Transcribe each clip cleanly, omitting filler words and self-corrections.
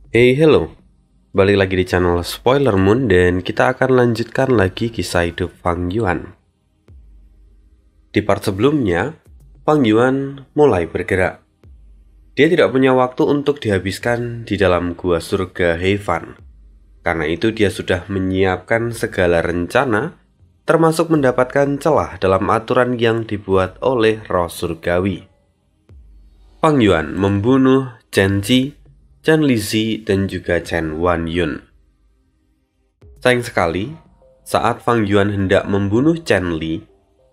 Hey, hello. Balik lagi di channel Spoiler Moon dan kita akan lanjutkan lagi kisah hidup Fang Yuan. Di part sebelumnya, Fang Yuan mulai bergerak. Dia tidak punya waktu untuk dihabiskan di dalam gua surga Heifan. Karena itu dia sudah menyiapkan segala rencana, termasuk mendapatkan celah dalam aturan yang dibuat oleh roh surgawi. Fang Yuan membunuh Chen Ji, Chen Lizhi, dan juga Chen Wanyun. Sayang sekali, saat Fang Yuan hendak membunuh Chen Li,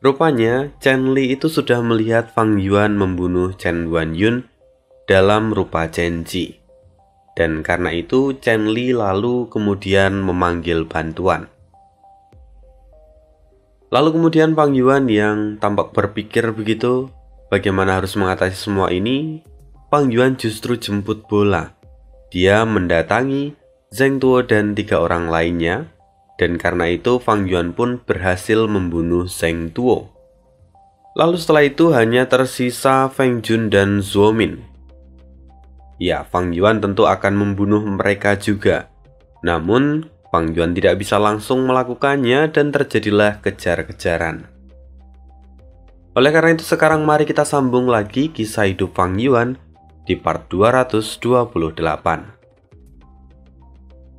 rupanya Chen Li itu sudah melihat Fang Yuan membunuh Chen Wanyun dalam rupa Chen Ji. Dan karena itu Chen Li lalu kemudian memanggil bantuan. Lalu kemudian Fang Yuan yang tampak berpikir begitu, bagaimana harus mengatasi semua ini, Fang Yuan justru jemput bola. Dia mendatangi Zheng Tuo dan 3 orang lainnya, dan karena itu Fang Yuan pun berhasil membunuh Zheng Tuo. Lalu setelah itu hanya tersisa Feng Jun dan Zhuo Min. Ya, Fang Yuan tentu akan membunuh mereka juga. Namun, Fang Yuan tidak bisa langsung melakukannya dan terjadilah kejar-kejaran. Oleh karena itu sekarang mari kita sambung lagi kisah hidup Fang Yuan di part 228.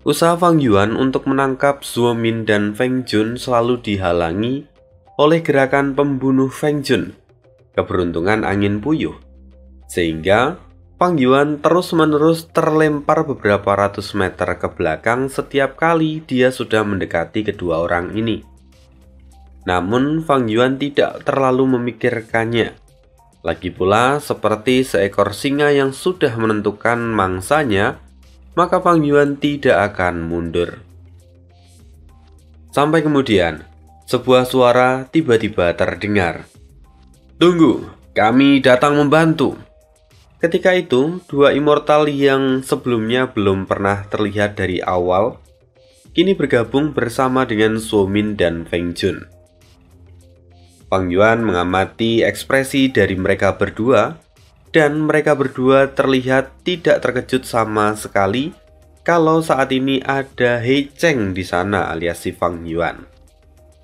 Usaha Fang Yuan untuk menangkap Zhuo Min dan Feng Jun selalu dihalangi oleh gerakan pembunuh Feng Jun, keberuntungan angin puyuh, sehingga Fang Yuan terus-menerus terlempar beberapa ratus meter ke belakang setiap kali dia sudah mendekati kedua orang ini. Namun Fang Yuan tidak terlalu memikirkannya. Lagi pula, seperti seekor singa yang sudah menentukan mangsanya, maka Fang Yuan tidak akan mundur. Sampai kemudian, sebuah suara tiba-tiba terdengar. "Tunggu, kami datang membantu." Ketika itu, 2 immortal yang sebelumnya belum pernah terlihat dari awal, kini bergabung bersama dengan Zhuo Min dan Feng Jun. Fang Yuan mengamati ekspresi dari mereka berdua, dan mereka berdua terlihat tidak terkejut sama sekali kalau saat ini ada He Cheng di sana alias si Fang Yuan.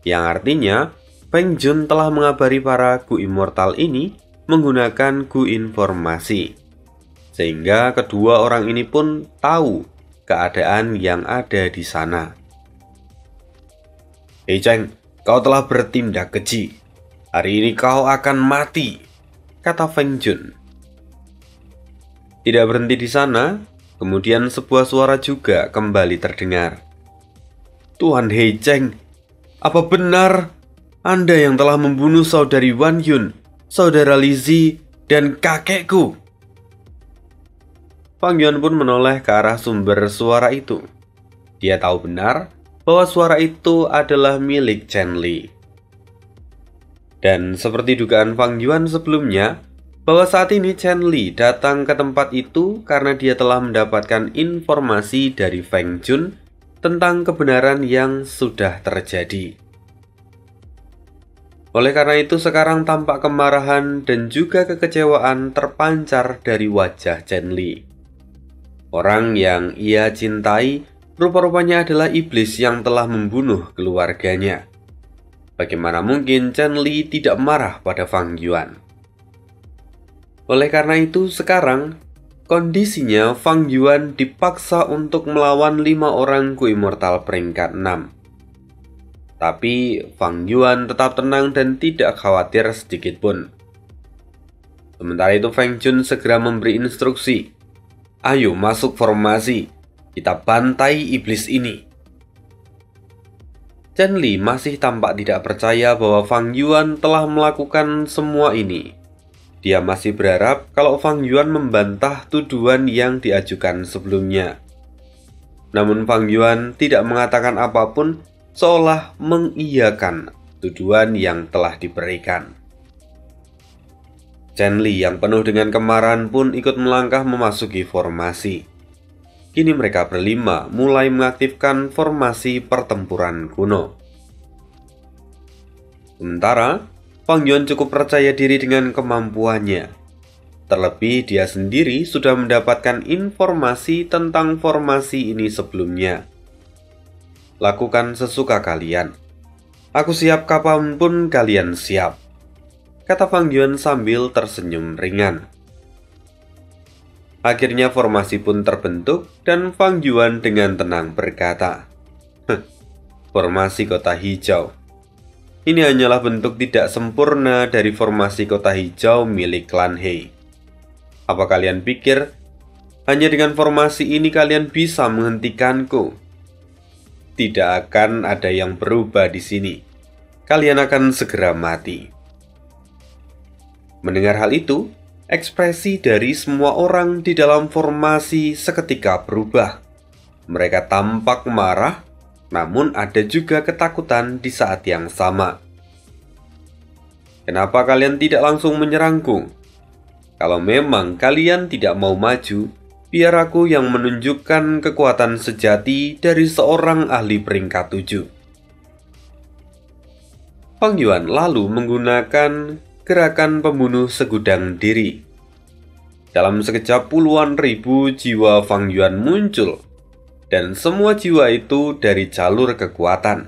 Yang artinya, Feng Jun telah mengabari para Gu Immortal ini menggunakan Gu Informasi. Sehingga kedua orang ini pun tahu keadaan yang ada di sana. "He Cheng, kau telah bertindak keji. Hari ini kau akan mati," kata Feng Jun. Tidak berhenti di sana, kemudian sebuah suara juga kembali terdengar. "Tuan He Cheng, apa benar Anda yang telah membunuh saudari Wan Yun, saudara Lizhi, dan kakekku?" Fang Yuan pun menoleh ke arah sumber suara itu. Dia tahu benar bahwa suara itu adalah milik Chen Li. Dan seperti dugaan Fang Yuan sebelumnya, bahwa saat ini Chen Li datang ke tempat itu karena dia telah mendapatkan informasi dari Feng Jun tentang kebenaran yang sudah terjadi. Oleh karena itu sekarang tampak kemarahan dan juga kekecewaan terpancar dari wajah Chen Li. Orang yang ia cintai rupa-rupanya adalah iblis yang telah membunuh keluarganya. Bagaimana mungkin Chen Li tidak marah pada Fang Yuan? Oleh karena itu sekarang kondisinya Fang Yuan dipaksa untuk melawan 5 orang Gu Immortal peringkat 6. Tapi Fang Yuan tetap tenang dan tidak khawatir sedikit pun. Sementara itu Feng Jun segera memberi instruksi. "Ayo masuk formasi, kita bantai iblis ini." Chen Li masih tampak tidak percaya bahwa Fang Yuan telah melakukan semua ini. Dia masih berharap kalau Fang Yuan membantah tuduhan yang diajukan sebelumnya. Namun Fang Yuan tidak mengatakan apapun, seolah mengiyakan tuduhan yang telah diberikan. Chen Li yang penuh dengan kemarahan pun ikut melangkah memasuki formasi. Kini mereka berlima mulai mengaktifkan formasi pertempuran kuno. Sementara, Fang Yuan cukup percaya diri dengan kemampuannya. Terlebih dia sendiri sudah mendapatkan informasi tentang formasi ini sebelumnya. Lakukan sesuka kalian. Aku siap kapanpun kalian siap, kata Fang Yuan sambil tersenyum ringan. Akhirnya formasi pun terbentuk dan Fang Yuan dengan tenang berkata, formasi kota hijau. Ini hanyalah bentuk tidak sempurna dari formasi kota hijau milik klan He. Apa kalian pikir hanya dengan formasi ini kalian bisa menghentikanku? Tidak akan ada yang berubah di sini. Kalian akan segera mati. Mendengar hal itu, ekspresi dari semua orang di dalam formasi seketika berubah. Mereka tampak marah, namun ada juga ketakutan di saat yang sama. Kenapa kalian tidak langsung menyerangku? Kalau memang kalian tidak mau maju, biar aku yang menunjukkan kekuatan sejati dari seorang ahli peringkat 7. Fang Yuan lalu menggunakan gerakan pembunuh segudang diri. Dalam sekejap puluhan ribu jiwa Fang Yuan muncul, dan semua jiwa itu dari jalur kekuatan.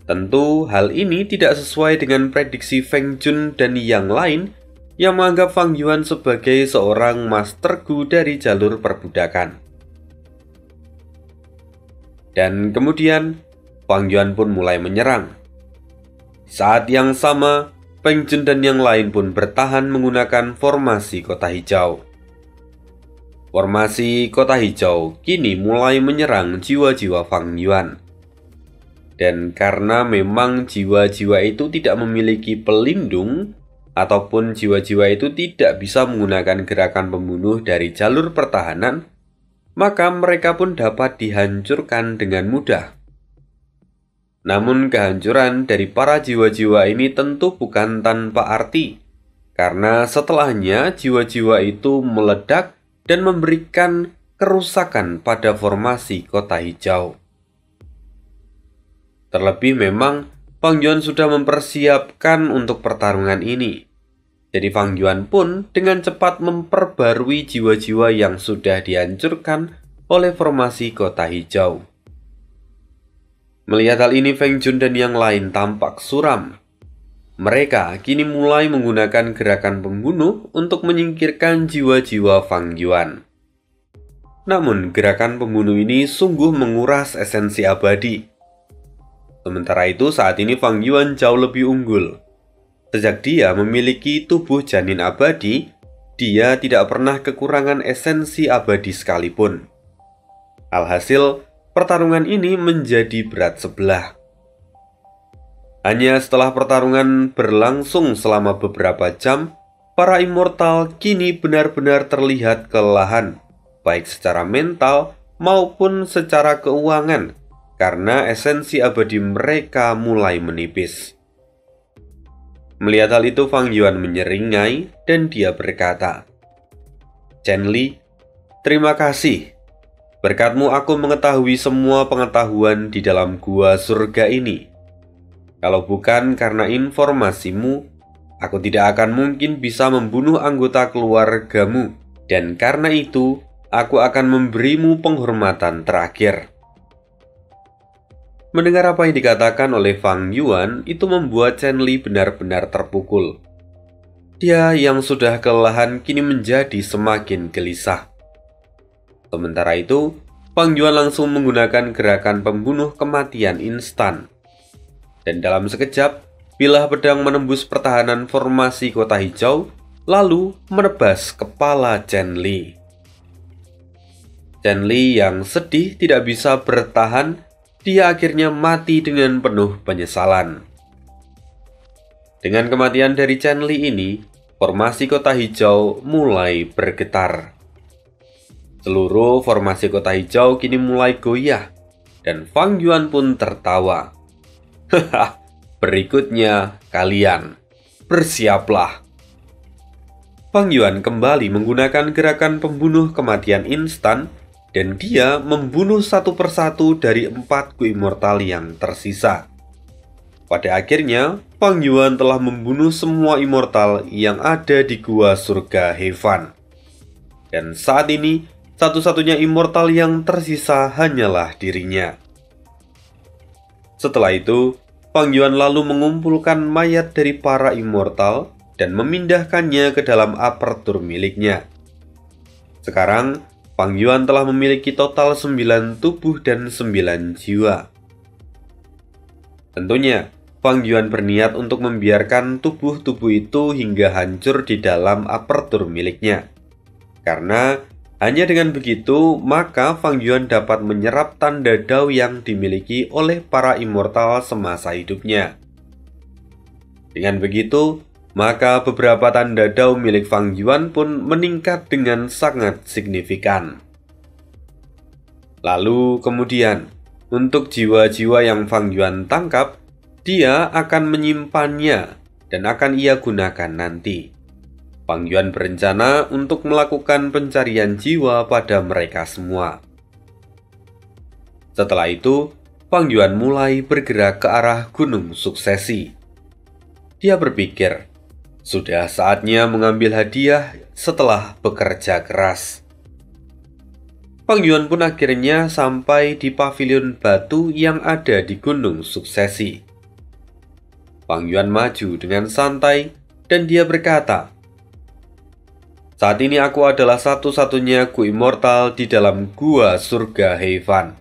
Tentu hal ini tidak sesuai dengan prediksi Feng Jun dan yang lain yang menganggap Fang Yuan sebagai seorang Master Gu dari jalur perbudakan. Dan kemudian Fang Yuan pun mulai menyerang. Saat yang sama, Feng Jun dan yang lain pun bertahan menggunakan formasi kota hijau. Formasi kota hijau kini mulai menyerang jiwa-jiwa Fang Yuan. Dan karena memang jiwa-jiwa itu tidak memiliki pelindung, ataupun jiwa-jiwa itu tidak bisa menggunakan gerakan pembunuh dari jalur pertahanan, maka mereka pun dapat dihancurkan dengan mudah. Namun kehancuran dari para jiwa-jiwa ini tentu bukan tanpa arti, karena setelahnya jiwa-jiwa itu meledak dan memberikan kerusakan pada formasi kota hijau. Terlebih memang Fang Yuan sudah mempersiapkan untuk pertarungan ini. Jadi Fang Yuan pun dengan cepat memperbarui jiwa-jiwa yang sudah dihancurkan oleh formasi kota hijau. Melihat hal ini, Feng Jun dan yang lain tampak suram. Mereka kini mulai menggunakan gerakan pembunuh untuk menyingkirkan jiwa-jiwa Fang Yuan. Namun gerakan pembunuh ini sungguh menguras esensi abadi. Sementara itu saat ini Fang Yuan jauh lebih unggul. Sejak dia memiliki tubuh janin abadi, dia tidak pernah kekurangan esensi abadi sekalipun. Alhasil, pertarungan ini menjadi berat sebelah. Hanya setelah pertarungan berlangsung selama beberapa jam, para immortal kini benar-benar terlihat kelelahan, baik secara mental maupun secara keuangan, karena esensi abadi mereka mulai menipis. Melihat hal itu, Fang Yuan menyeringai dan dia berkata, "Chen Li, terima kasih. Berkatmu aku mengetahui semua pengetahuan di dalam gua surga ini. Kalau bukan karena informasimu, aku tidak akan mungkin bisa membunuh anggota keluargamu. Dan karena itu, aku akan memberimu penghormatan terakhir." Mendengar apa yang dikatakan oleh Fang Yuan, itu membuat Chen Li benar-benar terpukul. Dia yang sudah kelelahan kini menjadi semakin gelisah. Sementara itu, Fang Yuan langsung menggunakan gerakan pembunuh kematian instan. Dan dalam sekejap, bilah pedang menembus pertahanan formasi kota hijau, lalu menebas kepala Chen Li. Chen Li yang sedih tidak bisa bertahan, dia akhirnya mati dengan penuh penyesalan. Dengan kematian dari Chen Li ini, formasi kota hijau mulai bergetar. Seluruh formasi kota hijau kini mulai goyah, dan Fang Yuan pun tertawa. "Haha, berikutnya kalian, bersiaplah." Fang Yuan kembali menggunakan gerakan pembunuh kematian instan, dan dia membunuh satu persatu dari 4 Gu Immortal yang tersisa. Pada akhirnya, Fang Yuan telah membunuh semua immortal yang ada di gua surga Heaven. Dan saat ini, satu-satunya immortal yang tersisa hanyalah dirinya. Setelah itu, Fang Yuan lalu mengumpulkan mayat dari para immortal dan memindahkannya ke dalam apertur miliknya. Sekarang, Fang Yuan telah memiliki total 9 tubuh dan 9 jiwa. Tentunya, Fang Yuan berniat untuk membiarkan tubuh-tubuh itu hingga hancur di dalam apertur miliknya. Karena hanya dengan begitu, maka Fang Yuan dapat menyerap tanda Dao yang dimiliki oleh para immortal semasa hidupnya. Dengan begitu, maka beberapa tanda Dao milik Fang Yuan pun meningkat dengan sangat signifikan. Lalu kemudian, untuk jiwa-jiwa yang Fang Yuan tangkap, dia akan menyimpannya dan akan ia gunakan nanti. Fang Yuan berencana untuk melakukan pencarian jiwa pada mereka semua. Setelah itu, Fang Yuan mulai bergerak ke arah Gunung Suksesi. Dia berpikir, sudah saatnya mengambil hadiah setelah bekerja keras. Fang Yuan pun akhirnya sampai di pavilion batu yang ada di Gunung Suksesi. Fang Yuan maju dengan santai dan dia berkata, "Saat ini aku adalah satu-satunya Gu immortal di dalam gua surga Heaven.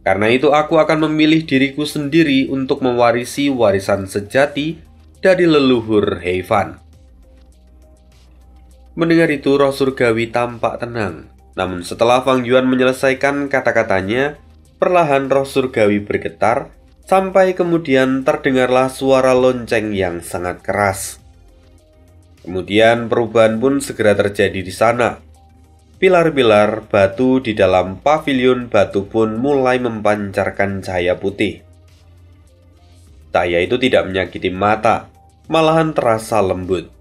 Karena itu aku akan memilih diriku sendiri untuk mewarisi warisan sejati dari leluhur Heaven." Mendengar itu, roh surgawi tampak tenang. Namun setelah Fang Yuan menyelesaikan kata-katanya, perlahan roh surgawi bergetar, sampai kemudian terdengarlah suara lonceng yang sangat keras. Kemudian perubahan pun segera terjadi di sana. Pilar-pilar batu di dalam pavilion batu pun mulai memancarkan cahaya putih. Cahaya itu tidak menyakiti mata, malahan terasa lembut.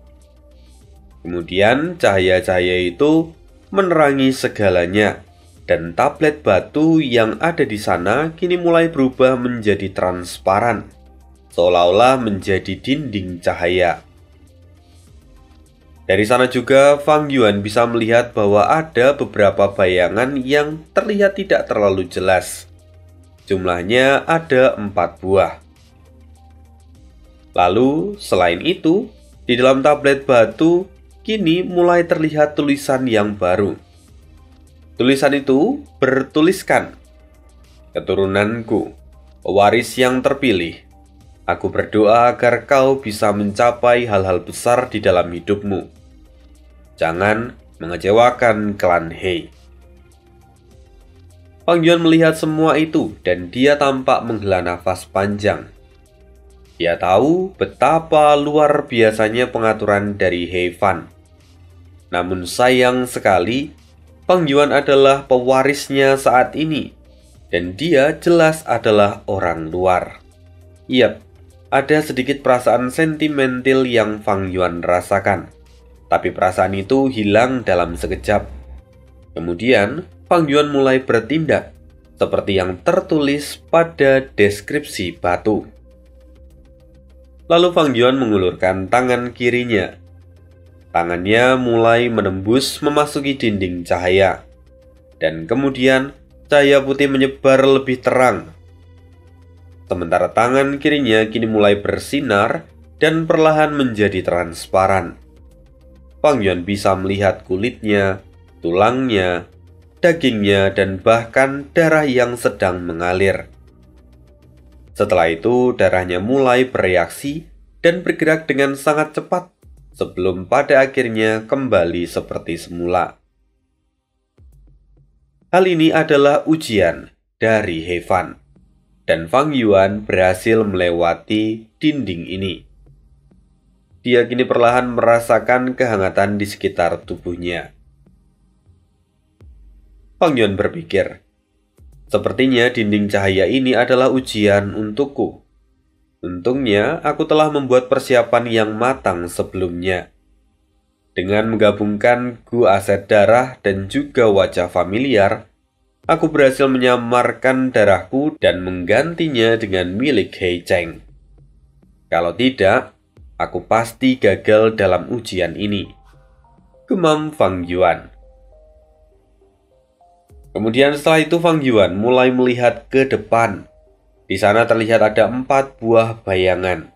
Kemudian cahaya-cahaya itu menerangi segalanya, dan tablet batu yang ada di sana kini mulai berubah menjadi transparan, seolah-olah menjadi dinding cahaya. Dari sana juga Fang Yuan bisa melihat bahwa ada beberapa bayangan yang terlihat tidak terlalu jelas. Jumlahnya ada 4 buah. Lalu selain itu, di dalam tablet batu kini mulai terlihat tulisan yang baru. Tulisan itu bertuliskan, "Keturunanku, pewaris yang terpilih, aku berdoa agar kau bisa mencapai hal-hal besar di dalam hidupmu. Jangan mengecewakan klan He." Fang Yuan melihat semua itu dan dia tampak menghela nafas panjang. Dia tahu betapa luar biasanya pengaturan dari Heaven. Namun sayang sekali, Fang Yuan adalah pewarisnya saat ini, dan dia jelas adalah orang luar. Yap, ada sedikit perasaan sentimental yang Fang Yuan rasakan, tapi perasaan itu hilang dalam sekejap. Kemudian, Fang Yuan mulai bertindak, seperti yang tertulis pada deskripsi batu. Lalu Fang Yuan mengulurkan tangan kirinya. Tangannya mulai menembus memasuki dinding cahaya, dan kemudian cahaya putih menyebar lebih terang. Sementara tangan kirinya kini mulai bersinar dan perlahan menjadi transparan. Fang Yuan bisa melihat kulitnya, tulangnya, dagingnya, dan bahkan darah yang sedang mengalir. Setelah itu, darahnya mulai bereaksi dan bergerak dengan sangat cepat, sebelum pada akhirnya kembali seperti semula. Hal ini adalah ujian dari Heaven, dan Fang Yuan berhasil melewati dinding ini. Dia kini perlahan merasakan kehangatan di sekitar tubuhnya. Fang Yuan berpikir, sepertinya dinding cahaya ini adalah ujian untukku. Untungnya, aku telah membuat persiapan yang matang sebelumnya. Dengan menggabungkan Gu aset darah dan juga wajah familiar, aku berhasil menyamarkan darahku dan menggantinya dengan milik Hei Cheng. Kalau tidak, aku pasti gagal dalam ujian ini, gemam Fang Yuan. Kemudian setelah itu Fang Yuan mulai melihat ke depan. Di sana terlihat ada 4 buah bayangan.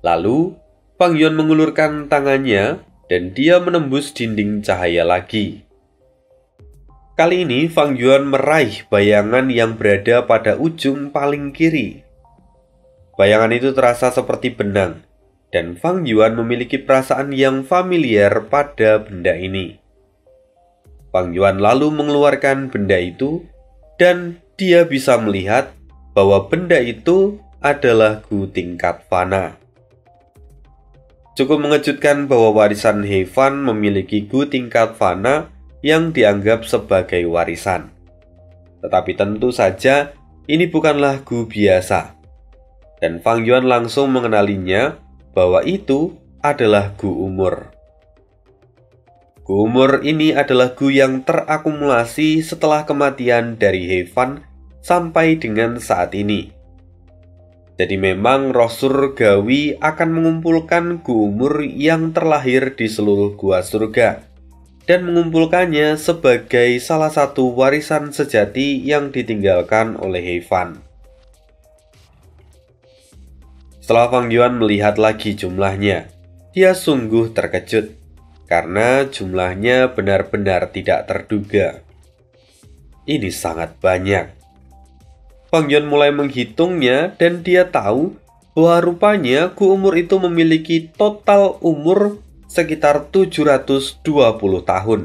Lalu, Fang Yuan mengulurkan tangannya dan dia menembus dinding cahaya lagi. Kali ini Fang Yuan meraih bayangan yang berada pada ujung paling kiri. Bayangan itu terasa seperti benang, dan Fang Yuan memiliki perasaan yang familiar pada benda ini. Fang Yuan lalu mengeluarkan benda itu, dan dia bisa melihat bahwa benda itu adalah Gu tingkat fana. Cukup mengejutkan bahwa warisan He Fan memiliki Gu tingkat fana yang dianggap sebagai warisan. Tetapi tentu saja ini bukanlah Gu biasa. Dan Fang Yuan langsung mengenalinya bahwa itu adalah Gu umur. Gu umur ini adalah Gu yang terakumulasi setelah kematian dari He Fan sampai dengan saat ini. Jadi memang roh surgawi akan mengumpulkan Gu umur yang terlahir di seluruh gua surga dan mengumpulkannya sebagai salah satu warisan sejati yang ditinggalkan oleh He Fan. Setelah Fang Yuan melihat lagi jumlahnya, dia sungguh terkejut karena jumlahnya benar-benar tidak terduga. Ini sangat banyak. Fang Yuan mulai menghitungnya dan dia tahu bahwa rupanya Gu umur itu memiliki total umur sekitar 720 tahun.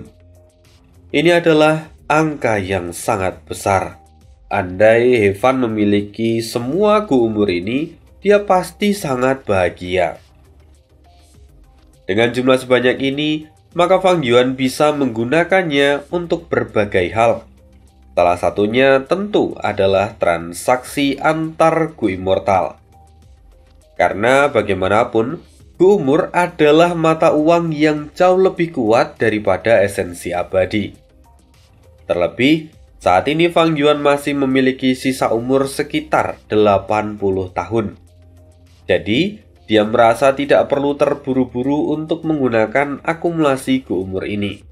Ini adalah angka yang sangat besar. Andai He Fan memiliki semua Gu umur ini, dia pasti sangat bahagia. Dengan jumlah sebanyak ini, maka Fang Yuan bisa menggunakannya untuk berbagai hal. Salah satunya tentu adalah transaksi antar Gu immortal. Karena bagaimanapun, Gu umur adalah mata uang yang jauh lebih kuat daripada esensi abadi. Terlebih, saat ini Fang Yuan masih memiliki sisa umur sekitar 80 tahun. Jadi, dia merasa tidak perlu terburu-buru untuk menggunakan akumulasi Gu umur ini.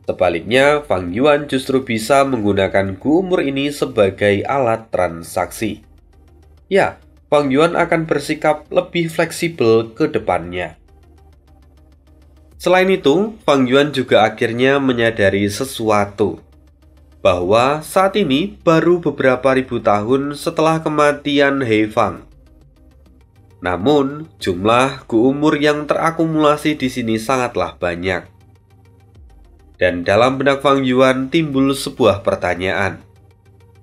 Sebaliknya, Fang Yuan justru bisa menggunakan Gu umur ini sebagai alat transaksi. Ya, Fang Yuan akan bersikap lebih fleksibel ke depannya. Selain itu, Fang Yuan juga akhirnya menyadari sesuatu, bahwa saat ini baru beberapa ribu tahun setelah kematian He Fan. Namun, jumlah Gu umur yang terakumulasi di sini sangatlah banyak. Dan dalam benak Fang Yuan timbul sebuah pertanyaan.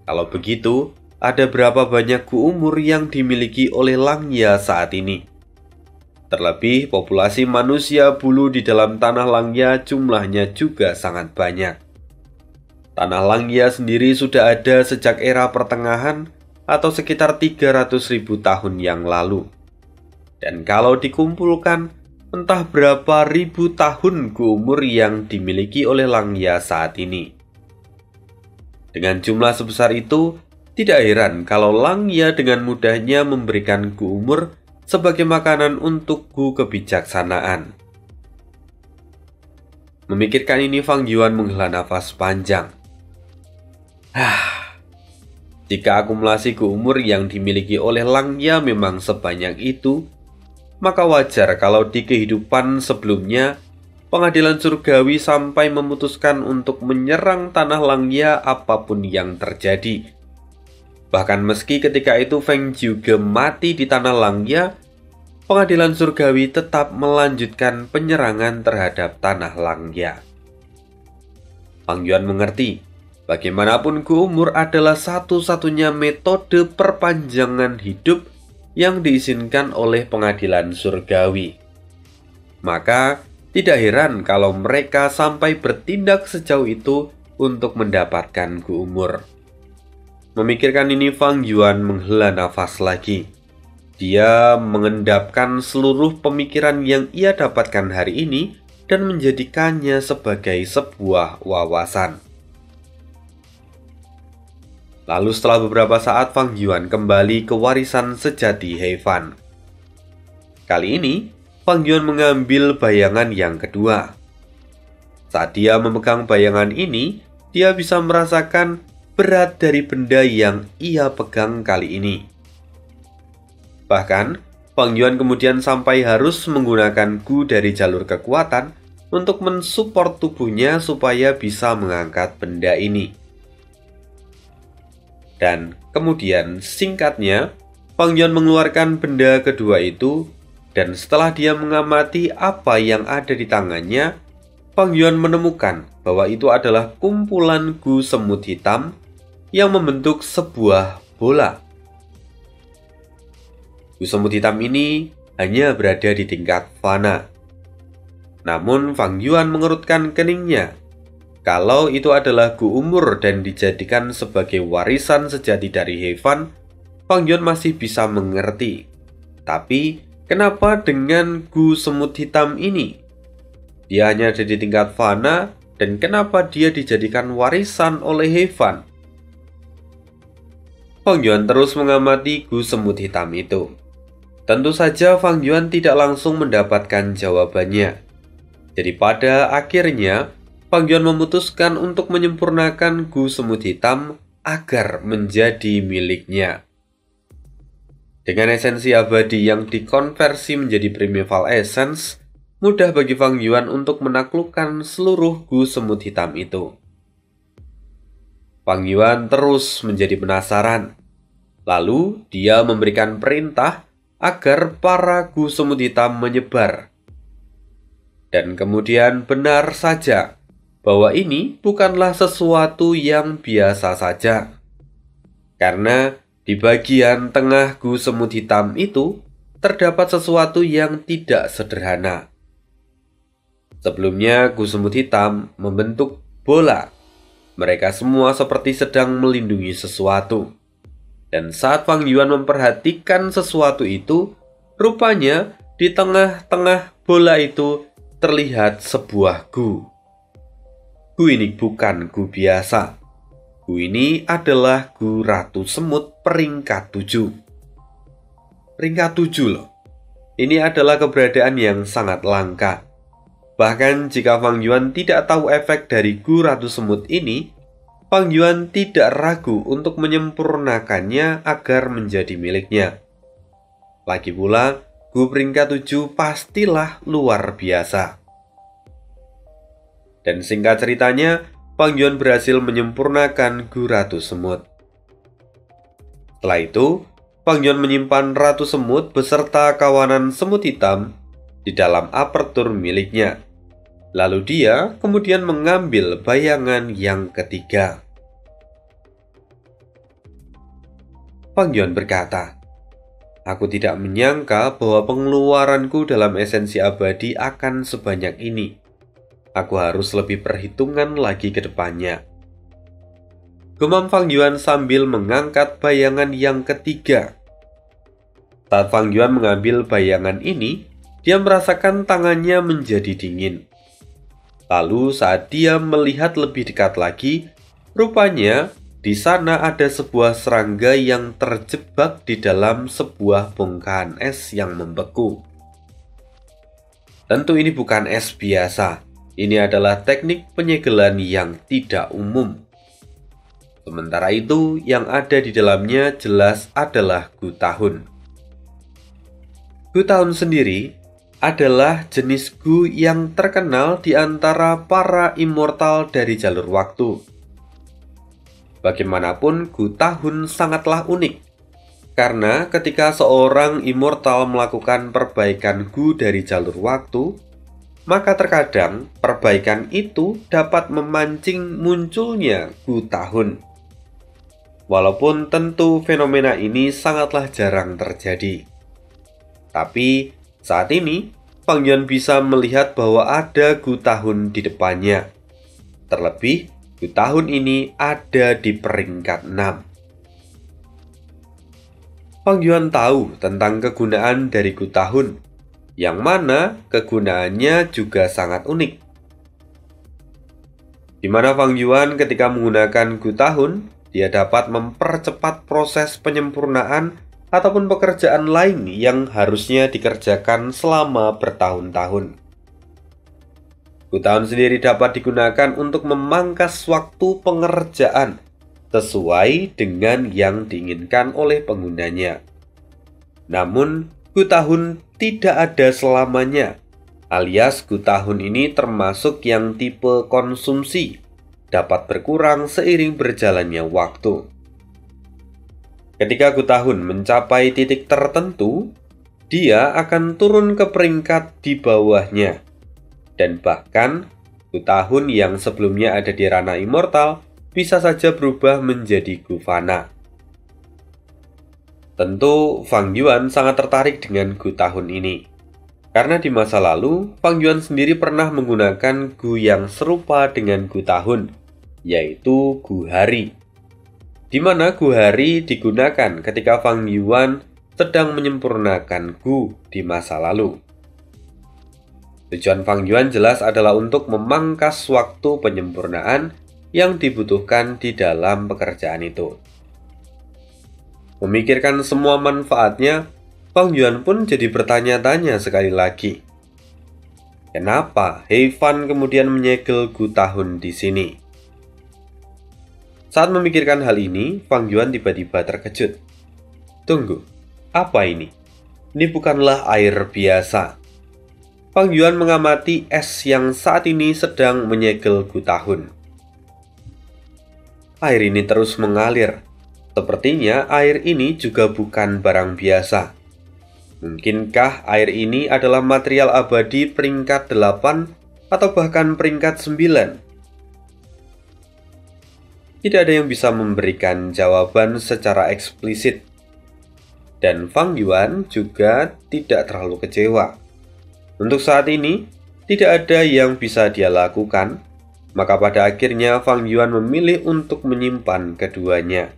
Kalau begitu, ada berapa banyak Gu umur yang dimiliki oleh Langya saat ini? Terlebih, populasi manusia bulu di dalam tanah Langya jumlahnya juga sangat banyak. Tanah Langya sendiri sudah ada sejak era pertengahan atau sekitar 300.000 tahun yang lalu. Dan kalau dikumpulkan, entah berapa ribu tahun Gu umur yang dimiliki oleh Langya saat ini. Dengan jumlah sebesar itu, tidak heran kalau Langya dengan mudahnya memberikan Gu umur sebagai makanan untuk Gu kebijaksanaan. Memikirkan ini, Fang Yuan menghela nafas panjang. Jika akumulasi Gu umur yang dimiliki oleh Langya memang sebanyak itu, maka wajar kalau di kehidupan sebelumnya, pengadilan surgawi sampai memutuskan untuk menyerang tanah Langya apapun yang terjadi. Bahkan meski ketika itu Feng juga mati di tanah Langya, pengadilan surgawi tetap melanjutkan penyerangan terhadap tanah Langya. Fang Yuan mengerti, bagaimanapun Gu umur adalah satu-satunya metode perpanjangan hidup yang diizinkan oleh pengadilan surgawi. Maka, tidak heran kalau mereka sampai bertindak sejauh itu untuk mendapatkan Gu umur. Memikirkan ini, Fang Yuan menghela nafas lagi. Dia mengendapkan seluruh pemikiran yang ia dapatkan hari ini dan menjadikannya sebagai sebuah wawasan. Lalu setelah beberapa saat Fang Yuan kembali ke warisan sejati Heifan. Kali ini, Fang Yuan mengambil bayangan yang kedua. Saat dia memegang bayangan ini, dia bisa merasakan berat dari benda yang ia pegang kali ini. Bahkan, Fang Yuan kemudian sampai harus menggunakan Gu dari jalur kekuatan untuk mensupport tubuhnya supaya bisa mengangkat benda ini. Dan kemudian singkatnya, Fang Yuan mengeluarkan benda kedua itu, dan setelah dia mengamati apa yang ada di tangannya, Fang Yuan menemukan bahwa itu adalah kumpulan Gu semut hitam yang membentuk sebuah bola. Gu semut hitam ini hanya berada di tingkat fana. Namun Fang Yuan mengerutkan keningnya. Kalau itu adalah Gu umur dan dijadikan sebagai warisan sejati dari Heifan, Fang Yuan masih bisa mengerti. Tapi, kenapa dengan Gu semut hitam ini? Dia hanya ada di tingkat fana, dan kenapa dia dijadikan warisan oleh Heifan? Fang Yuan terus mengamati Gu semut hitam itu. Tentu saja Fang Yuan tidak langsung mendapatkan jawabannya. Jadi pada akhirnya, Fang Yuan memutuskan untuk menyempurnakan Gu semut hitam agar menjadi miliknya. Dengan esensi abadi yang dikonversi menjadi primeval essence, mudah bagi Fang Yuan untuk menaklukkan seluruh Gu semut hitam itu. Fang Yuan terus menjadi penasaran. Lalu dia memberikan perintah agar para Gu semut hitam menyebar. Dan kemudian benar saja bahwa ini bukanlah sesuatu yang biasa saja. Karena di bagian tengah Gu semut hitam itu terdapat sesuatu yang tidak sederhana. Sebelumnya Gu semut hitam membentuk bola. Mereka semua seperti sedang melindungi sesuatu. Dan saat Fang Yuan memperhatikan sesuatu itu, rupanya di tengah-tengah bola itu terlihat sebuah Gu. Gu ini bukan Gu biasa. Gu ini adalah Gu Ratu Semut peringkat 7. Peringkat 7 loh. Ini adalah keberadaan yang sangat langka. Bahkan jika Fang Yuan tidak tahu efek dari Gu Ratu Semut ini, Fang Yuan tidak ragu untuk menyempurnakannya agar menjadi miliknya. Lagi pula, Gu peringkat 7 pastilah luar biasa. Dan singkat ceritanya, Fang Yuan berhasil menyempurnakan Gu Ratu Semut. Setelah itu, Fang Yuan menyimpan Ratu Semut beserta kawanan semut hitam di dalam apertur miliknya. Lalu dia kemudian mengambil bayangan yang ketiga. Fang Yuan berkata, "Aku tidak menyangka bahwa pengeluaranku dalam esensi abadi akan sebanyak ini. Aku harus lebih perhitungan lagi ke depannya." Gumam Fang Yuan sambil mengangkat bayangan yang ketiga. Saat Fang Yuan mengambil bayangan ini, dia merasakan tangannya menjadi dingin. Lalu saat dia melihat lebih dekat lagi, rupanya di sana ada sebuah serangga yang terjebak di dalam sebuah bongkahan es yang membeku. Tentu ini bukan es biasa. Ini adalah teknik penyegelan yang tidak umum. Sementara itu, yang ada di dalamnya jelas adalah Gu Tahun. Gu Tahun sendiri adalah jenis Gu yang terkenal di antara para immortal dari jalur waktu. Bagaimanapun, Gu Tahun sangatlah unik. Karena ketika seorang immortal melakukan perbaikan Gu dari jalur waktu, maka terkadang perbaikan itu dapat memancing munculnya Gu Tahun. Walaupun tentu fenomena ini sangatlah jarang terjadi. Tapi saat ini Fang Yuan bisa melihat bahwa ada Gu Tahun di depannya. Terlebih, Gu Tahun ini ada di peringkat 6. Fang Yuan tahu tentang kegunaan dari Gu Tahun, yang mana kegunaannya juga sangat unik. Di mana Fang Yuan ketika menggunakan Gu Tahun, dia dapat mempercepat proses penyempurnaan ataupun pekerjaan lain yang harusnya dikerjakan selama bertahun-tahun. Gu-tahun sendiri dapat digunakan untuk memangkas waktu pengerjaan sesuai dengan yang diinginkan oleh penggunanya. Namun, gu-tahun tidak ada selamanya, alias gu-tahun ini termasuk yang tipe konsumsi, dapat berkurang seiring berjalannya waktu. Ketika gu-tahun mencapai titik tertentu, dia akan turun ke peringkat di bawahnya. Dan bahkan, gu-tahun yang sebelumnya ada di ranah immortal bisa saja berubah menjadi gu-fana. Tentu, Fang Yuan sangat tertarik dengan gu-tahun ini. Karena di masa lalu, Fang Yuan sendiri pernah menggunakan gu yang serupa dengan gu-tahun, yaitu gu hari. Di mana gu hari digunakan ketika Fang Yuan sedang menyempurnakan gu di masa lalu. Tujuan Fang Yuan jelas adalah untuk memangkas waktu penyempurnaan yang dibutuhkan di dalam pekerjaan itu. Memikirkan semua manfaatnya, Fang Yuan pun jadi bertanya-tanya sekali lagi. Kenapa He Fan kemudian menyegel gu-tahun di sini? Saat memikirkan hal ini, Fang Yuan tiba-tiba terkejut. Tunggu, apa ini? Ini bukanlah air biasa. Fang Yuan mengamati es yang saat ini sedang menyegel gu-tahun. Air ini terus mengalir. Sepertinya air ini juga bukan barang biasa. Mungkinkah air ini adalah material abadi peringkat 8 atau bahkan peringkat 9? Tidak ada yang bisa memberikan jawaban secara eksplisit. Dan Fang Yuan juga tidak terlalu kecewa. Untuk saat ini, tidak ada yang bisa dia lakukan, maka pada akhirnya Fang Yuan memilih untuk menyimpan keduanya.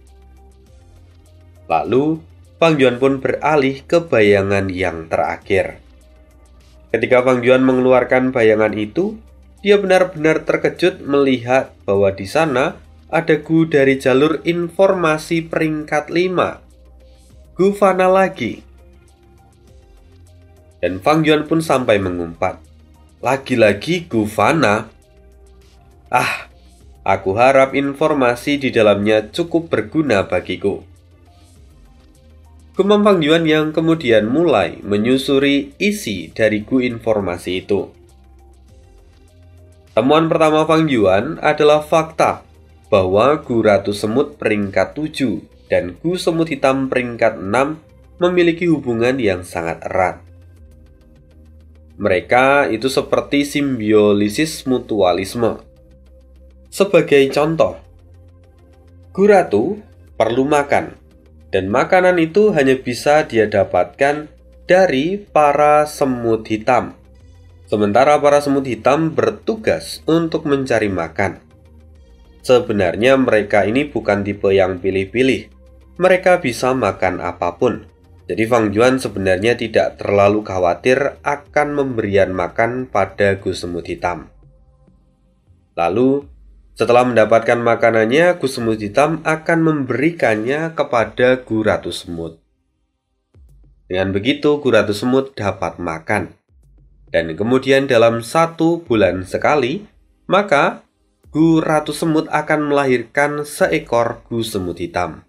Lalu, Fang Yuan pun beralih ke bayangan yang terakhir. Ketika Fang Yuan mengeluarkan bayangan itu, dia benar-benar terkejut melihat bahwa di sana ada gu dari jalur informasi peringkat 5. Gu fana lagi. Dan Fang Yuan pun sampai mengumpat. Lagi-lagi gu fana? Aku harap informasi di dalamnya cukup berguna bagiku. Gumam Fang Yuan yang kemudian mulai menyusuri isi dari gu informasi itu. Temuan pertama Fang Yuan adalah fakta bahwa gu Ratu Semut peringkat 7 dan gu Semut Hitam peringkat 6 memiliki hubungan yang sangat erat. Mereka itu seperti simbiolisis mutualisme. Sebagai contoh, gu Ratu perlu makan. Dan makanan itu hanya bisa dia dapatkan dari para semut hitam. Sementara para semut hitam bertugas untuk mencari makan. Sebenarnya mereka ini bukan tipe yang pilih-pilih. Mereka bisa makan apapun. Jadi Fang Yuan sebenarnya tidak terlalu khawatir akan memberian makan pada gu semut hitam. Lalu, setelah mendapatkan makanannya, gu semut hitam akan memberikannya kepada gu Ratu Semut. Dengan begitu, gu Ratu Semut dapat makan. Dan kemudian dalam 1 bulan sekali, maka gu Ratu Semut akan melahirkan seekor gu semut hitam.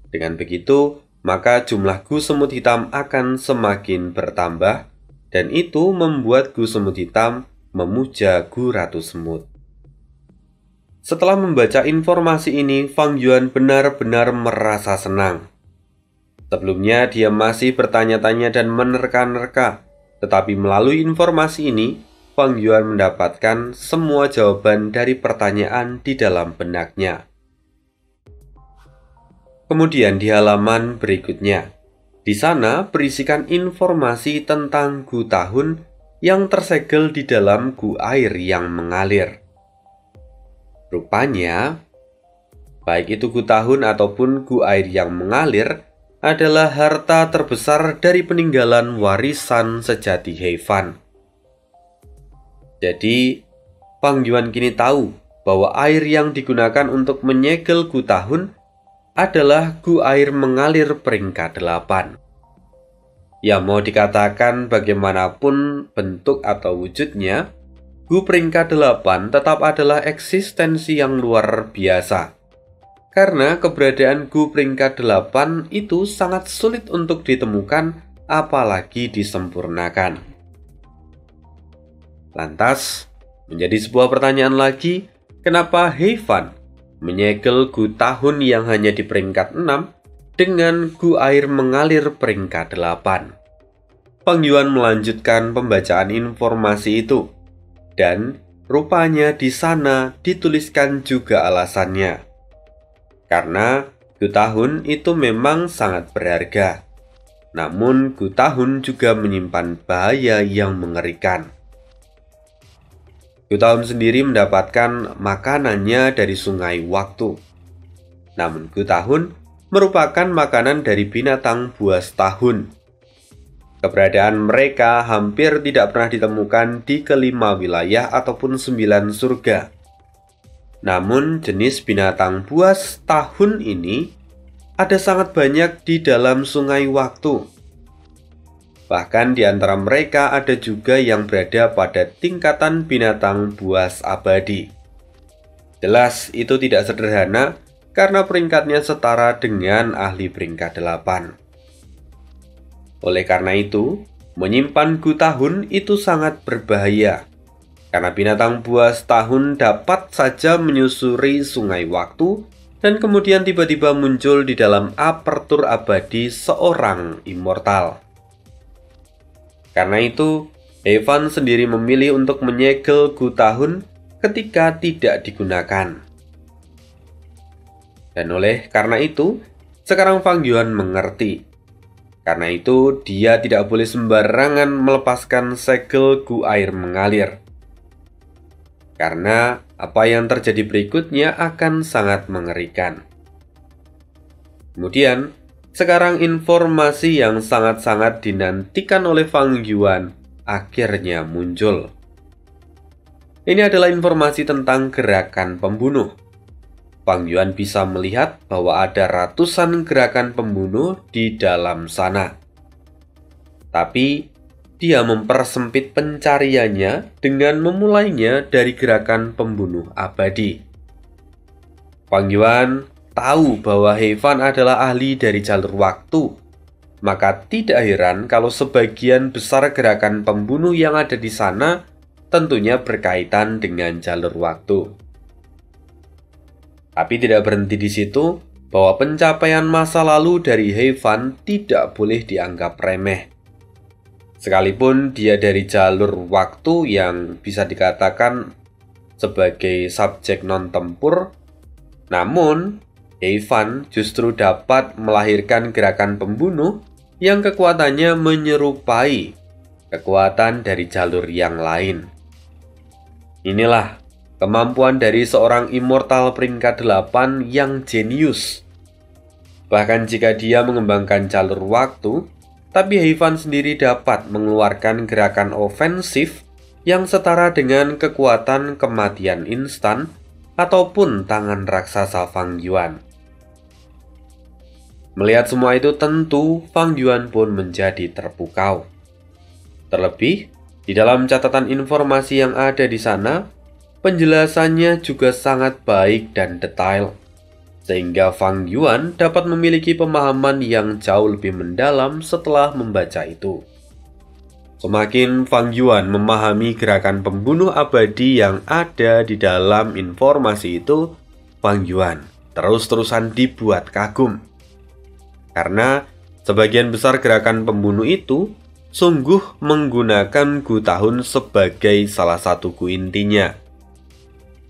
Dengan begitu, maka jumlah gu semut hitam akan semakin bertambah, dan itu membuat gu semut hitam memuja gu Ratu Semut. Setelah membaca informasi ini, Fang Yuan benar-benar merasa senang. Sebelumnya dia masih bertanya-tanya dan menerka-nerka, tetapi melalui informasi ini, Fang Yuan mendapatkan semua jawaban dari pertanyaan di dalam benaknya. Kemudian di halaman berikutnya, di sana berisikan informasi tentang gu tahun yang tersegel di dalam gu air yang mengalir. Rupanya, baik itu gu tahun ataupun gu air yang mengalir adalah harta terbesar dari peninggalan warisan sejati He Fan. Jadi, Fang Yuan kini tahu bahwa air yang digunakan untuk menyegel Gu Tahun adalah gu air mengalir peringkat 8. Ya, mau dikatakan bagaimanapun bentuk atau wujudnya, gu peringkat 8 tetap adalah eksistensi yang luar biasa. Karena keberadaan gu peringkat 8 itu sangat sulit untuk ditemukan, apalagi disempurnakan. Lantas, menjadi sebuah pertanyaan lagi, kenapa Heifan menyegel Gu Tahun yang hanya di peringkat 6 dengan gu air mengalir peringkat 8? Fang Yuan melanjutkan pembacaan informasi itu, dan rupanya di sana dituliskan juga alasannya. Karena Gu Tahun itu memang sangat berharga, namun Gu Tahun juga menyimpan bahaya yang mengerikan. Gu Tahun sendiri mendapatkan makanannya dari sungai waktu. Namun Gu Tahun merupakan makanan dari binatang buas tahun. Keberadaan mereka hampir tidak pernah ditemukan di kelima wilayah ataupun 9 surga. Namun jenis binatang buas tahun ini ada sangat banyak di dalam sungai waktu. Bahkan di antara mereka ada juga yang berada pada tingkatan binatang buas abadi. Jelas itu tidak sederhana karena peringkatnya setara dengan ahli peringkat 8. Oleh karena itu, menyimpan Gu Tahun itu sangat berbahaya. Karena binatang buas tahun dapat saja menyusuri sungai waktu dan kemudian tiba-tiba muncul di dalam apertur abadi seorang immortal. Karena itu, Heifan sendiri memilih untuk menyegel Gu Tahun ketika tidak digunakan. Dan oleh karena itu, sekarang Fang Yuan mengerti. Karena itu, dia tidak boleh sembarangan melepaskan segel gu air mengalir. Karena apa yang terjadi berikutnya akan sangat mengerikan. Kemudian, sekarang informasi yang sangat-sangat dinantikan oleh Fang Yuan akhirnya muncul. Ini adalah informasi tentang gerakan pembunuh. Fang Yuan bisa melihat bahwa ada ratusan gerakan pembunuh di dalam sana. Tapi, dia mempersempit pencariannya dengan memulainya dari gerakan pembunuh abadi. Fang Yuan tahu bahwa Heifan adalah ahli dari jalur waktu, maka tidak heran kalau sebagian besar gerakan pembunuh yang ada di sana tentunya berkaitan dengan jalur waktu. Tapi tidak berhenti di situ, bahwa pencapaian masa lalu dari Heifan tidak boleh dianggap remeh. Sekalipun dia dari jalur waktu yang bisa dikatakan sebagai subjek non-tempur, namun Heifan justru dapat melahirkan gerakan pembunuh yang kekuatannya menyerupai kekuatan dari jalur yang lain. Inilah kemampuan dari seorang immortal peringkat 8 yang jenius. Bahkan jika dia mengembangkan jalur waktu, tapi Heifan sendiri dapat mengeluarkan gerakan ofensif yang setara dengan kekuatan kematian instan ataupun tangan raksasa Fang Yuan. Melihat semua itu tentu Fang Yuan pun menjadi terpukau. Terlebih, di dalam catatan informasi yang ada di sana, penjelasannya juga sangat baik dan detail, sehingga Fang Yuan dapat memiliki pemahaman yang jauh lebih mendalam setelah membaca itu. Semakin Fang Yuan memahami gerakan pembunuh abadi yang ada di dalam informasi itu, Fang Yuan terus-terusan dibuat kagum. Karena sebagian besar gerakan pembunuh itu sungguh menggunakan Gu Tahun sebagai salah satu gu intinya.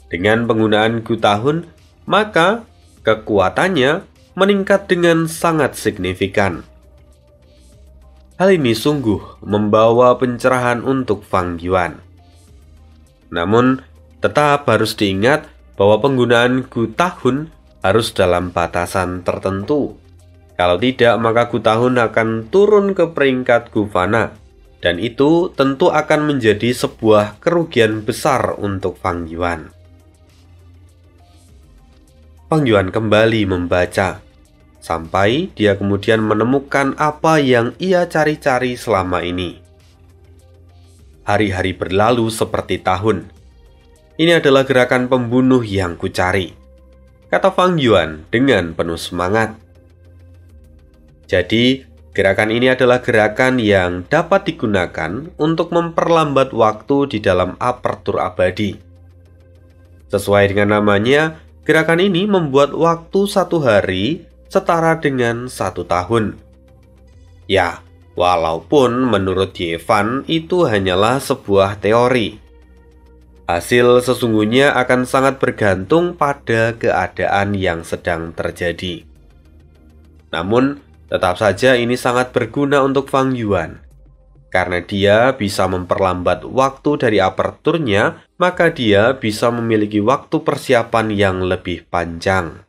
Dengan penggunaan Gu Tahun, maka kekuatannya meningkat dengan sangat signifikan. Hal ini sungguh membawa pencerahan untuk Fang Yuan. Namun, tetap harus diingat bahwa penggunaan Gu Tahun harus dalam batasan tertentu. Kalau tidak, maka Gu Tahun akan turun ke peringkat Gu Fana, dan itu tentu akan menjadi sebuah kerugian besar untuk Fang Yuan. Fang Yuan kembali membaca, sampai dia kemudian menemukan apa yang ia cari-cari selama ini. Hari-hari berlalu seperti tahun. Ini adalah gerakan pembunuh yang kucari, kata Fang Yuan dengan penuh semangat. Jadi, gerakan ini adalah gerakan yang dapat digunakan untuk memperlambat waktu di dalam apertur abadi. Sesuai dengan namanya, gerakan ini membuat waktu 1 hari setara dengan 1 tahun. Ya, walaupun menurut Yevan itu hanyalah sebuah teori. Hasil sesungguhnya akan sangat bergantung pada keadaan yang sedang terjadi. Namun, tetap saja ini sangat berguna untuk Fang Yuan. Karena dia bisa memperlambat waktu dari aperturnya, maka dia bisa memiliki waktu persiapan yang lebih panjang.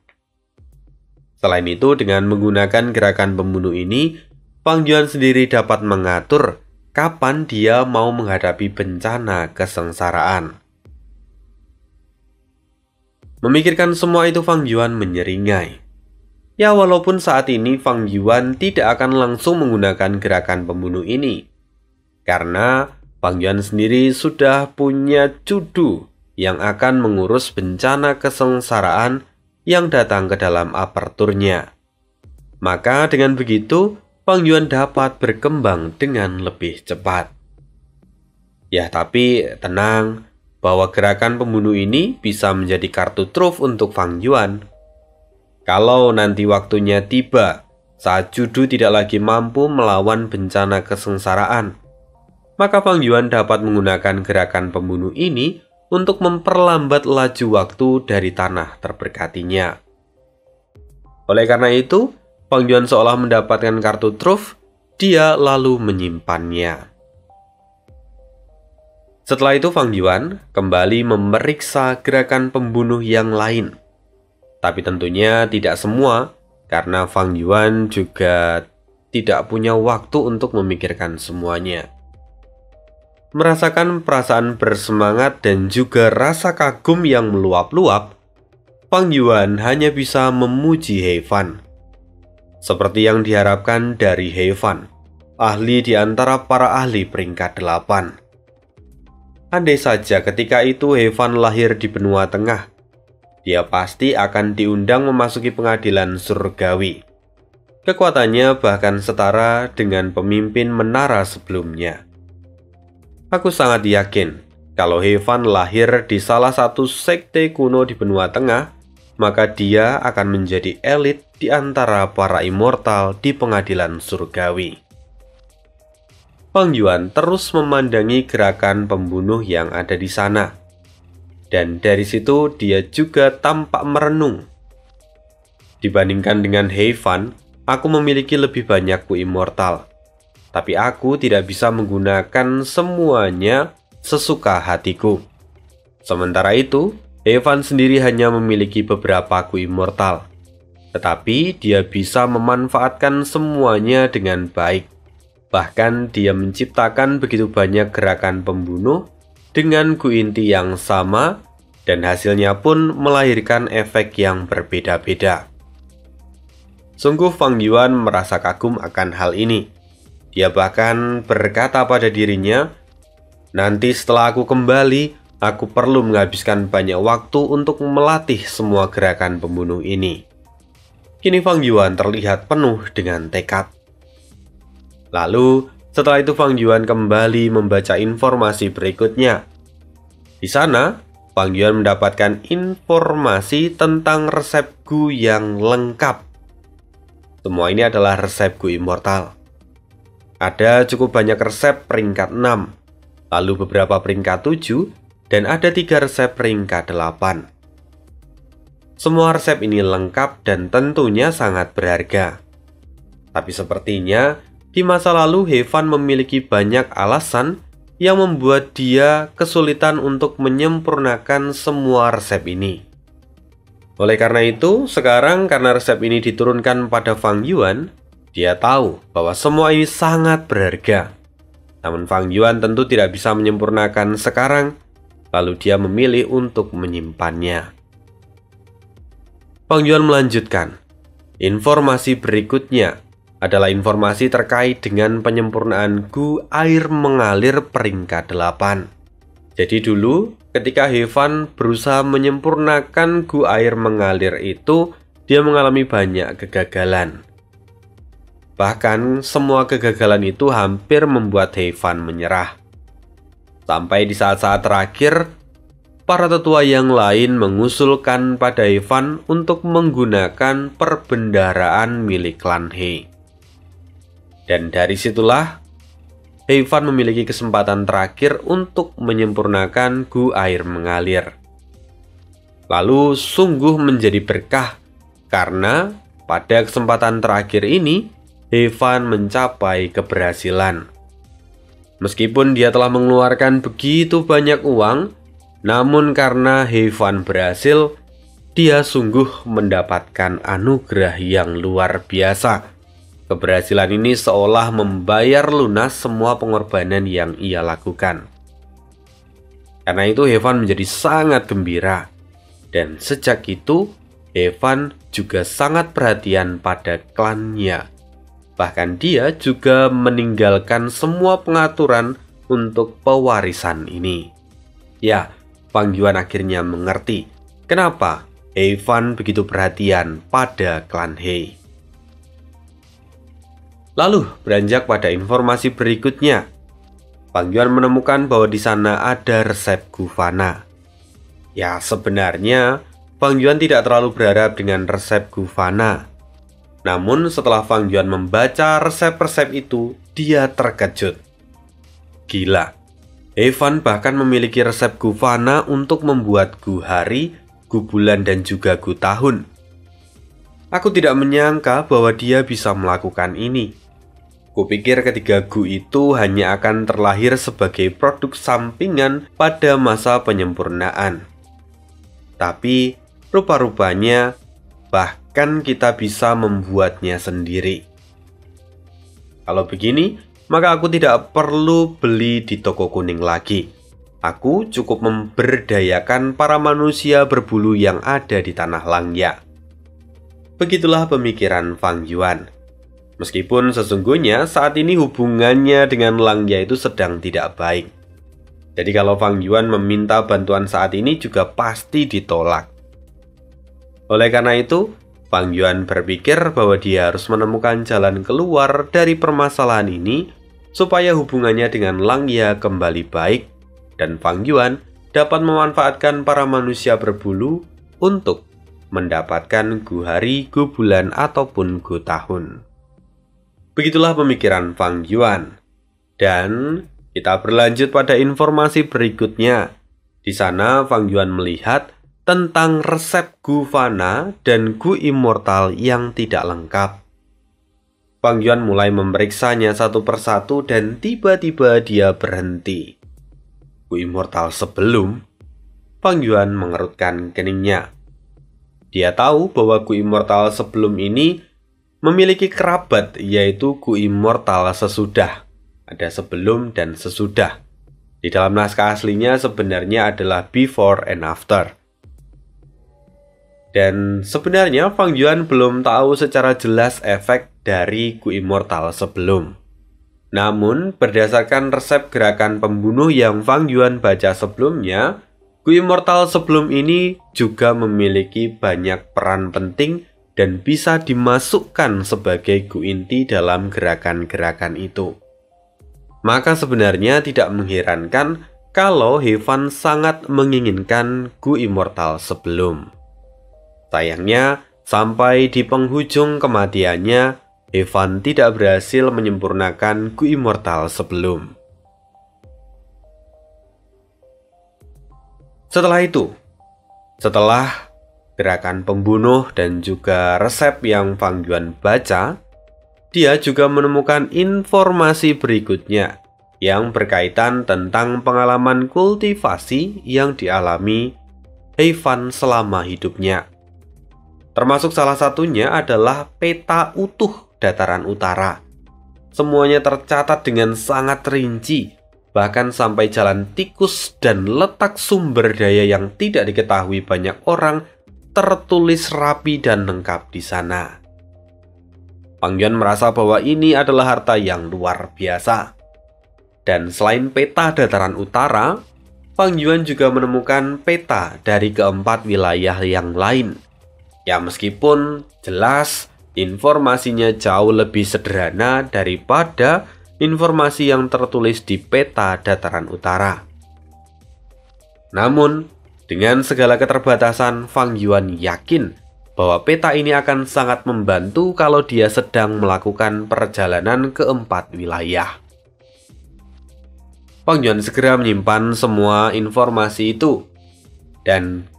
Selain itu, dengan menggunakan gerakan pembunuh ini, Fang Yuan sendiri dapat mengatur kapan dia mau menghadapi bencana kesengsaraan. Memikirkan semua itu, Fang Yuan menyeringai. Ya, walaupun saat ini Fang Yuan tidak akan langsung menggunakan gerakan pembunuh ini, karena Fang Yuan sendiri sudah punya cudu yang akan mengurus bencana kesengsaraan yang datang ke dalam aperturnya. Maka dengan begitu, Fang Yuan dapat berkembang dengan lebih cepat. Ya, tapi tenang, bahwa gerakan pembunuh ini bisa menjadi kartu truf untuk Fang Yuan. Kalau nanti waktunya tiba, saat judu tidak lagi mampu melawan bencana kesengsaraan, maka Fang Yuan dapat menggunakan gerakan pembunuh ini untuk memperlambat laju waktu dari tanah terberkatinya. Oleh karena itu, Fang Yuan seolah mendapatkan kartu truf, dia lalu menyimpannya. Setelah itu Fang Yuan kembali memeriksa gerakan pembunuh yang lain. Tapi tentunya tidak semua, karena Fang Yuan juga tidak punya waktu untuk memikirkan semuanya. Merasakan perasaan bersemangat dan juga rasa kagum yang meluap-luap, Fang Yuan hanya bisa memuji Heifan. Seperti yang diharapkan dari Heifan, ahli di antara para ahli peringkat 8. Andai saja ketika itu Heifan lahir di benua tengah, dia pasti akan diundang memasuki pengadilan surgawi. Kekuatannya bahkan setara dengan pemimpin menara sebelumnya. Aku sangat yakin kalau Heifan lahir di salah satu sekte kuno di benua tengah, maka dia akan menjadi elit di antara para immortal di pengadilan surgawi. Fang Yuan terus memandangi gerakan pembunuh yang ada di sana. Dan dari situ dia juga tampak merenung. Dibandingkan dengan Heifan, aku memiliki lebih banyak ku immortal. Tapi aku tidak bisa menggunakan semuanya sesuka hatiku. Sementara itu, Heifan sendiri hanya memiliki beberapa ku immortal. Tetapi dia bisa memanfaatkan semuanya dengan baik. Bahkan dia menciptakan begitu banyak gerakan pembunuh dengan ku inti yang sama, dan hasilnya pun melahirkan efek yang berbeda-beda. Sungguh Fang Yuan merasa kagum akan hal ini. Dia bahkan berkata pada dirinya, nanti setelah aku kembali, aku perlu menghabiskan banyak waktu untuk melatih semua gerakan pembunuh ini. Kini Fang Yuan terlihat penuh dengan tekad. Lalu, setelah itu Fang Yuan kembali membaca informasi berikutnya. Di sana, Fang Yuan mendapatkan informasi tentang resep Gu yang lengkap. Semua ini adalah resep Gu immortal. Ada cukup banyak resep peringkat 6, lalu beberapa peringkat 7, dan ada 3 resep peringkat 8. Semua resep ini lengkap dan tentunya sangat berharga. Tapi sepertinya di masa lalu Heifan memiliki banyak alasan yang membuat dia kesulitan untuk menyempurnakan semua resep ini. Oleh karena itu, sekarang karena resep ini diturunkan pada Fang Yuan, dia tahu bahwa semua ini sangat berharga. Namun Fang Yuan tentu tidak bisa menyempurnakan sekarang, lalu dia memilih untuk menyimpannya. Fang Yuan melanjutkan, informasi berikutnya adalah informasi terkait dengan penyempurnaan Gu air mengalir peringkat 8. Jadi dulu ketika He Fan berusaha menyempurnakan Gu air mengalir itu, dia mengalami banyak kegagalan. Bahkan semua kegagalan itu hampir membuat He Fan menyerah. Sampai di saat-saat terakhir, para tetua yang lain mengusulkan pada He Fan untuk menggunakan perbendaharaan milik klan He. Dan dari situlah, He Fan memiliki kesempatan terakhir untuk menyempurnakan Gu air mengalir. Lalu sungguh menjadi berkah, karena pada kesempatan terakhir ini, He Fan mencapai keberhasilan. Meskipun dia telah mengeluarkan begitu banyak uang, namun karena He Fan berhasil, dia sungguh mendapatkan anugerah yang luar biasa. Keberhasilan ini seolah membayar lunas semua pengorbanan yang ia lakukan. Karena itu He Fan menjadi sangat gembira. Dan sejak itu, He Fan juga sangat perhatian pada klannya. Bahkan dia juga meninggalkan semua pengaturan untuk pewarisan ini. Ya, Fang Yuan akhirnya mengerti kenapa He Fan begitu perhatian pada klan He. Lalu beranjak pada informasi berikutnya. Fang Yuan menemukan bahwa di sana ada resep Gu Fana. Ya, sebenarnya Fang Yuan tidak terlalu berharap dengan resep Gu Fana. Namun setelah Fang Yuan membaca resep-resep itu, dia terkejut. Gila, He Fan bahkan memiliki resep Gu Fana untuk membuat Gu hari, Gu bulan, dan juga Gu tahun. Aku tidak menyangka bahwa dia bisa melakukan ini. Kupikir ketiga Gu itu hanya akan terlahir sebagai produk sampingan pada masa penyempurnaan. Tapi rupa-rupanya bahkan kita bisa membuatnya sendiri. Kalau begini, maka aku tidak perlu beli di toko kuning lagi. Aku cukup memberdayakan para manusia berbulu yang ada di tanah Langya. Begitulah pemikiran Fang Yuan. Meskipun sesungguhnya saat ini hubungannya dengan Langya itu sedang tidak baik. Jadi kalau Fang Yuan meminta bantuan saat ini juga pasti ditolak. Oleh karena itu, Fang Yuan berpikir bahwa dia harus menemukan jalan keluar dari permasalahan ini supaya hubungannya dengan Langya kembali baik dan Fang Yuan dapat memanfaatkan para manusia berbulu untuk mendapatkan Gu hari, Gu bulan, ataupun Gu tahun. Begitulah pemikiran Fang Yuan. Dan kita berlanjut pada informasi berikutnya. Di sana Fang Yuan melihat tentang resep Gu Fana dan Gu Immortal yang tidak lengkap. Fang Yuan mulai memeriksanya satu persatu dan tiba-tiba dia berhenti. Gu Immortal sebelum, Fang Yuan mengerutkan keningnya. Dia tahu bahwa Gu Immortal sebelum ini memiliki kerabat, yaitu Gu Immortal sesudah. Ada sebelum dan sesudah. Di dalam naskah aslinya sebenarnya adalah before and after. Dan sebenarnya Fang Yuan belum tahu secara jelas efek dari Gu Immortal sebelum. Namun berdasarkan resep gerakan pembunuh yang Fang Yuan baca sebelumnya, Gu Immortal sebelum ini juga memiliki banyak peran penting dan bisa dimasukkan sebagai Gu inti dalam gerakan-gerakan itu. Maka sebenarnya tidak mengherankan kalau He Fan sangat menginginkan Gu Immortal sebelum. Sayangnya, sampai di penghujung kematiannya, He Fan tidak berhasil menyempurnakan Gu Immortal sebelum. Setelah itu, setelah gerakan pembunuh dan juga resep yang Fang Yuan baca, dia juga menemukan informasi berikutnya yang berkaitan tentang pengalaman kultivasi yang dialami He Fan selama hidupnya. Termasuk salah satunya adalah peta utuh dataran utara. Semuanya tercatat dengan sangat rinci, bahkan sampai jalan tikus dan letak sumber daya yang tidak diketahui banyak orang tertulis rapi dan lengkap di sana. Fang Yuan merasa bahwa ini adalah harta yang luar biasa. Dan selain peta dataran utara, Fang Yuan juga menemukan peta dari keempat wilayah yang lain. Ya meskipun jelas informasinya jauh lebih sederhana daripada informasi yang tertulis di peta dataran utara. Namun, dengan segala keterbatasan, Fang Yuan yakin bahwa peta ini akan sangat membantu kalau dia sedang melakukan perjalanan ke 4 wilayah. Fang Yuan segera menyimpan semua informasi itu dan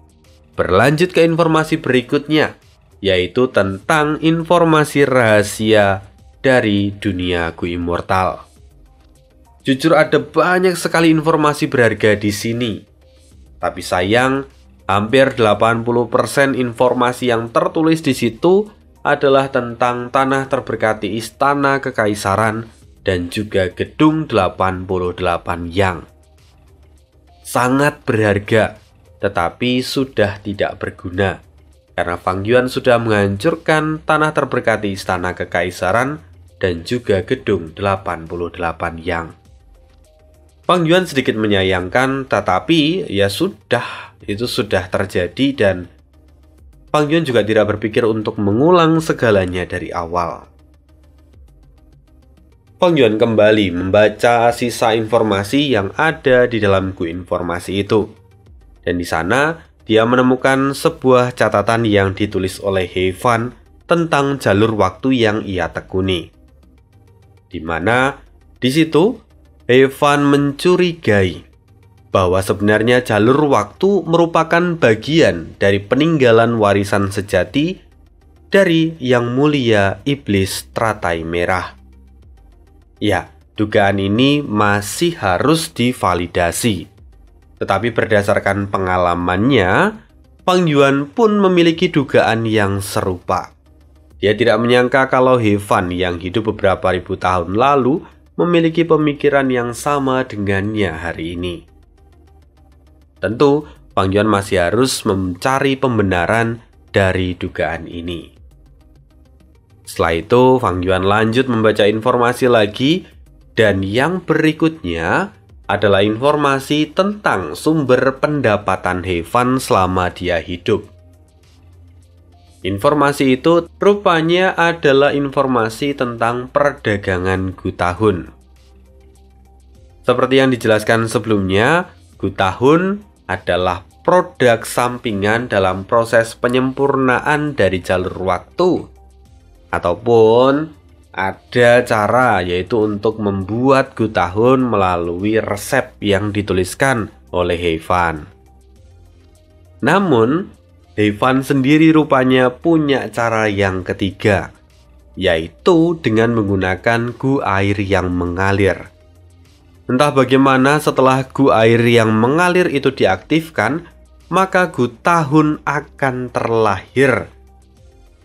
berlanjut ke informasi berikutnya, yaitu tentang informasi rahasia dari dunia Gu Immortal. Jujur ada banyak sekali informasi berharga di sini. Tapi sayang, hampir 80% informasi yang tertulis di situ adalah tentang tanah terberkati Istana Kekaisaran dan juga Gedung 88 Yang. Sangat berharga, tetapi sudah tidak berguna karena Fang Yuan sudah menghancurkan tanah terberkati Istana Kekaisaran dan juga Gedung 88 Yang. Fang Yuan sedikit menyayangkan, tetapi ya sudah, itu sudah terjadi dan Fang Yuan juga tidak berpikir untuk mengulang segalanya dari awal. Fang Yuan kembali membaca sisa informasi yang ada di dalam Gu Informasi itu. Dan di sana, dia menemukan sebuah catatan yang ditulis oleh He Fan tentang jalur waktu yang ia tekuni. Di mana di situ He Fan mencurigai bahwa sebenarnya jalur waktu merupakan bagian dari peninggalan warisan sejati dari Yang Mulia Iblis Teratai Merah. Ya, dugaan ini masih harus divalidasi. Tetapi berdasarkan pengalamannya, Fang Yuan pun memiliki dugaan yang serupa. Dia tidak menyangka kalau He Fan yang hidup beberapa ribu tahun lalu memiliki pemikiran yang sama dengannya hari ini. Tentu, Fang Yuan masih harus mencari pembenaran dari dugaan ini. Setelah itu, Fang Yuan lanjut membaca informasi lagi, dan yang berikutnya adalah informasi tentang sumber pendapatan He Fan selama dia hidup. Informasi itu rupanya adalah informasi tentang perdagangan Gu Tahun. Seperti yang dijelaskan sebelumnya, Gu Tahun adalah produk sampingan dalam proses penyempurnaan dari jalur waktu. Ataupun ada cara yaitu untuk membuat Gu Tahun melalui resep yang dituliskan oleh He Fan. Namun, He Fan sendiri rupanya punya cara yang ketiga, yaitu dengan menggunakan gu air yang mengalir. Entah bagaimana setelah gu air yang mengalir itu diaktifkan, maka Gu Tahun akan terlahir.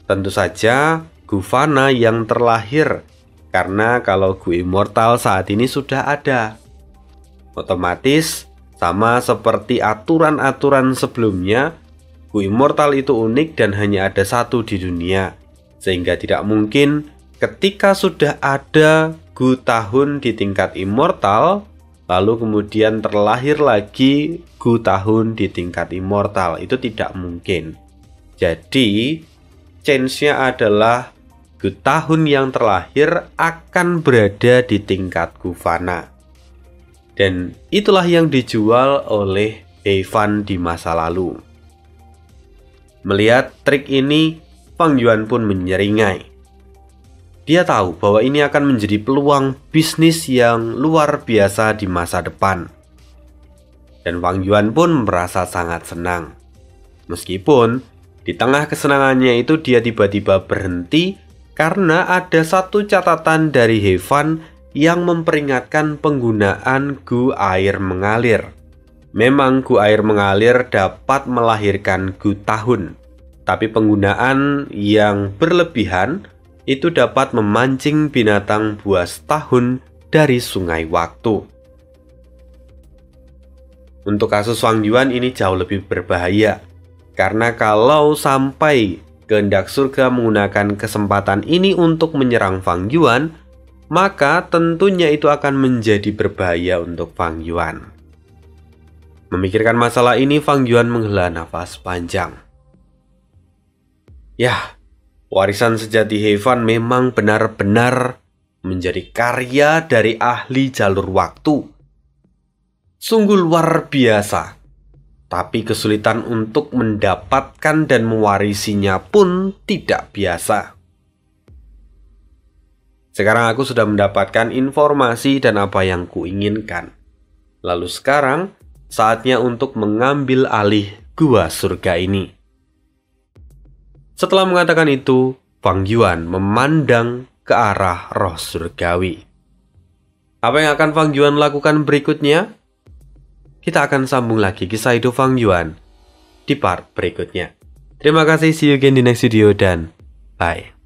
Tentu saja Gu Fana yang terlahir, karena kalau Gu Immortal saat ini sudah ada. Otomatis sama seperti aturan-aturan sebelumnya, Gu Immortal itu unik dan hanya ada satu di dunia, sehingga tidak mungkin ketika sudah ada Gu Tahun di tingkat immortal, lalu kemudian terlahir lagi Gu Tahun di tingkat immortal. Itu tidak mungkin. Jadi, chance-nya adalah Gu Tahun yang terlahir akan berada di tingkat Gu Fana. Dan itulah yang dijual oleh He Fan di masa lalu. Melihat trik ini, Fang Yuan pun menyeringai. Dia tahu bahwa ini akan menjadi peluang bisnis yang luar biasa di masa depan. Dan Fang Yuan pun merasa sangat senang. Meskipun di tengah kesenangannya itu dia tiba-tiba berhenti karena ada satu catatan dari He Fan yang memperingatkan penggunaan gu air mengalir. Memang gu air mengalir dapat melahirkan Gu Tahun, tapi penggunaan yang berlebihan itu dapat memancing binatang buas tahun dari sungai waktu. Untuk kasus Fang Yuan ini jauh lebih berbahaya, Karena kalau sampai kehendak surga menggunakan kesempatan ini untuk menyerang Fang Yuan, maka tentunya itu akan menjadi berbahaya untuk Fang Yuan. Memikirkan masalah ini, Fang Yuan menghela nafas panjang. Yah, warisan sejati He Fan memang benar-benar menjadi karya dari ahli jalur waktu. Sungguh luar biasa. Tapi kesulitan untuk mendapatkan dan mewarisinya pun tidak biasa. Sekarang aku sudah mendapatkan informasi dan apa yang kuinginkan. Lalu sekarang, saatnya untuk mengambil alih gua surga ini. Setelah mengatakan itu, Fang Yuan memandang ke arah roh surgawi. Apa yang akan Fang Yuan lakukan berikutnya? Kita akan sambung lagi kisah hidup Fang Yuan di part berikutnya. Terima kasih, see you again di next video, dan bye.